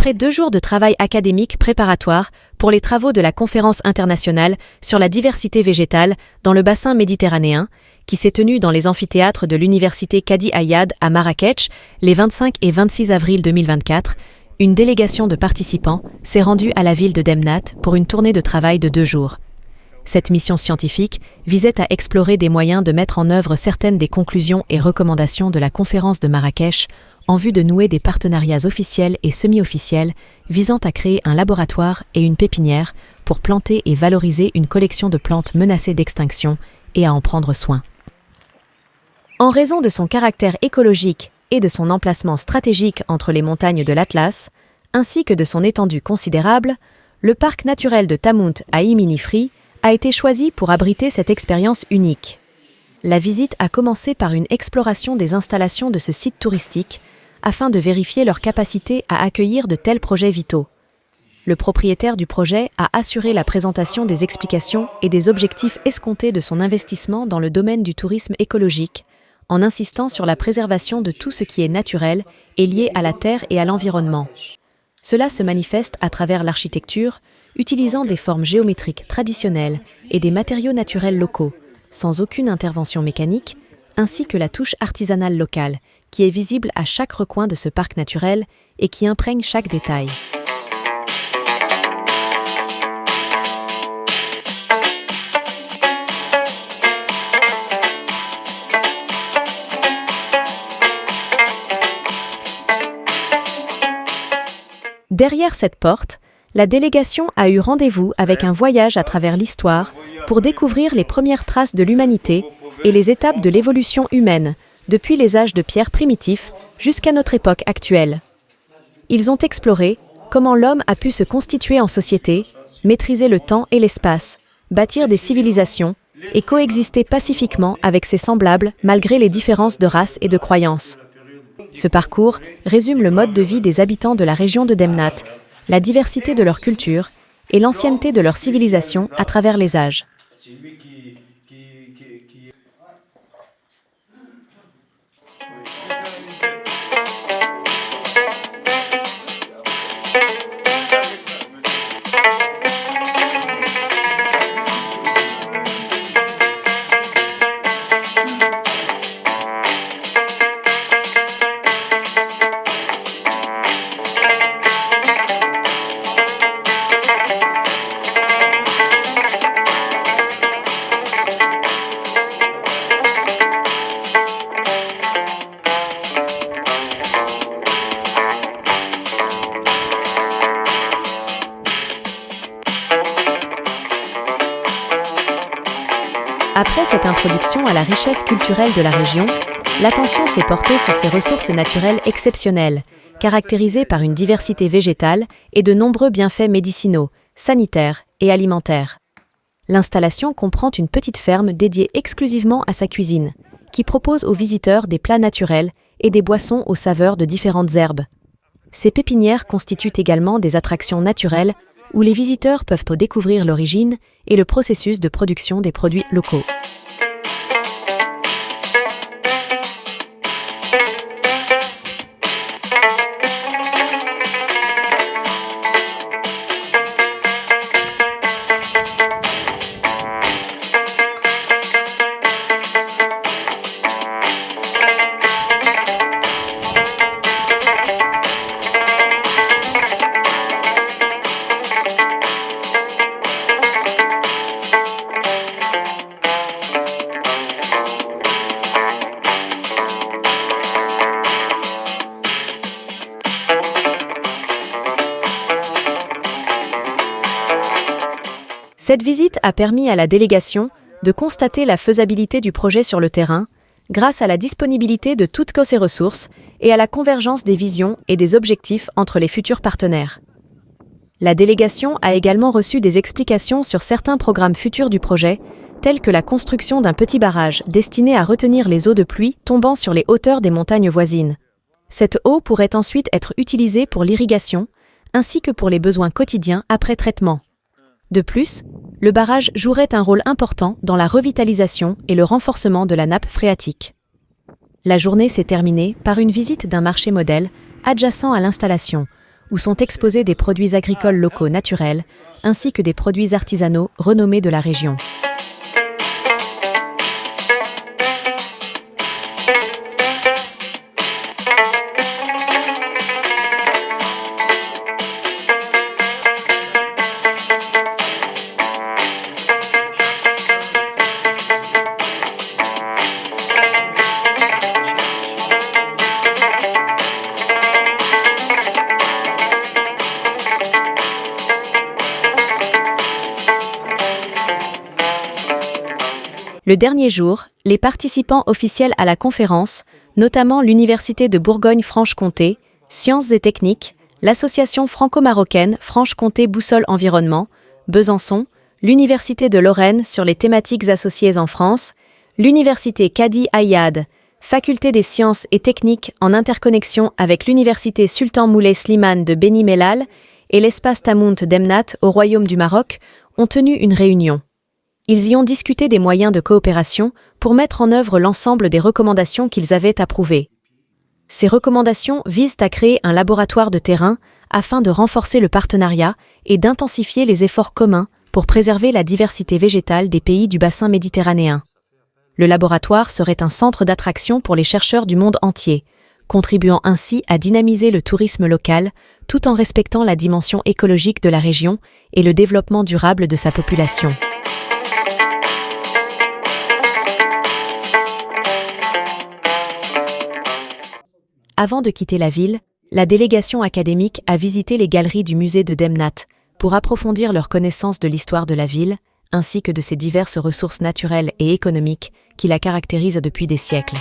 Après 2 jours de travail académique préparatoire pour les travaux de la conférence internationale sur la diversité végétale dans le bassin méditerranéen, qui s'est tenue dans les amphithéâtres de l'université Qadi Ayad à Marrakech les 25 et 26 avril 2024, une délégation de participants s'est rendue à la ville de Demnat pour une tournée de travail de 2 jours. Cette mission scientifique visait à explorer des moyens de mettre en œuvre certaines des conclusions et recommandations de la conférence de Marrakech en vue de nouer des partenariats officiels et semi-officiels visant à créer un laboratoire et une pépinière pour planter et valoriser une collection de plantes menacées d'extinction et à en prendre soin. En raison de son caractère écologique et de son emplacement stratégique entre les montagnes de l'Atlas, ainsi que de son étendue considérable, le parc naturel de Tamout à Iminifri a été choisi pour abriter cette expérience unique. La visite a commencé par une exploration des installations de ce site touristique afin de vérifier leur capacité à accueillir de tels projets vitaux. Le propriétaire du projet a assuré la présentation des explications et des objectifs escomptés de son investissement dans le domaine du tourisme écologique, en insistant sur la préservation de tout ce qui est naturel et lié à la terre et à l'environnement. Cela se manifeste à travers l'architecture, utilisant des formes géométriques traditionnelles et des matériaux naturels locaux, sans aucune intervention mécanique, ainsi que la touche artisanale locale, qui est visible à chaque recoin de ce parc naturel et qui imprègne chaque détail. Derrière cette porte, la délégation a eu rendez-vous avec un voyage à travers l'histoire pour découvrir les premières traces de l'humanité et les étapes de l'évolution humaine, depuis les âges de pierre primitifs jusqu'à notre époque actuelle. Ils ont exploré comment l'homme a pu se constituer en société, maîtriser le temps et l'espace, bâtir des civilisations et coexister pacifiquement avec ses semblables malgré les différences de race et de croyances. Ce parcours résume le mode de vie des habitants de la région de Demnat, la diversité de leur culture et l'ancienneté de leur civilisation à travers les âges. Après cette introduction à la richesse culturelle de la région, l'attention s'est portée sur ses ressources naturelles exceptionnelles, caractérisées par une diversité végétale et de nombreux bienfaits médicinaux, sanitaires et alimentaires. L'installation comprend une petite ferme dédiée exclusivement à sa cuisine, qui propose aux visiteurs des plats naturels et des boissons aux saveurs de différentes herbes. Ces pépinières constituent également des attractions naturelles où les visiteurs peuvent découvrir l'origine et le processus de production des produits locaux. Cette visite a permis à la délégation de constater la faisabilité du projet sur le terrain, grâce à la disponibilité de toutes ces ressources et à la convergence des visions et des objectifs entre les futurs partenaires. La délégation a également reçu des explications sur certains programmes futurs du projet, tels que la construction d'un petit barrage destiné à retenir les eaux de pluie tombant sur les hauteurs des montagnes voisines. Cette eau pourrait ensuite être utilisée pour l'irrigation, ainsi que pour les besoins quotidiens après traitement. De plus, le barrage jouerait un rôle important dans la revitalisation et le renforcement de la nappe phréatique. La journée s'est terminée par une visite d'un marché modèle adjacent à l'installation, où sont exposés des produits agricoles locaux naturels, ainsi que des produits artisanaux renommés de la région. Le dernier jour, les participants officiels à la conférence, notamment l'Université de Bourgogne-Franche-Comté, Sciences et Techniques, l'Association franco-marocaine Franche-Comté Boussole Environnement, Besançon, l'Université de Lorraine sur les thématiques associées en France, l'Université Qadi Ayyad, Faculté des Sciences et Techniques en interconnexion avec l'Université Sultan Moulay Slimane de Beni Mellal et l'Espace Tamout d'Emnat au Royaume du Maroc ont tenu une réunion. Ils y ont discuté des moyens de coopération pour mettre en œuvre l'ensemble des recommandations qu'ils avaient approuvées. Ces recommandations visent à créer un laboratoire de terrain afin de renforcer le partenariat et d'intensifier les efforts communs pour préserver la diversité végétale des pays du bassin méditerranéen. Le laboratoire serait un centre d'attraction pour les chercheurs du monde entier, contribuant ainsi à dynamiser le tourisme local tout en respectant la dimension écologique de la région et le développement durable de sa population. Avant de quitter la ville, la délégation académique a visité les galeries du musée de Demnat pour approfondir leur connaissance de l'histoire de la ville, ainsi que de ses diverses ressources naturelles et économiques qui la caractérisent depuis des siècles.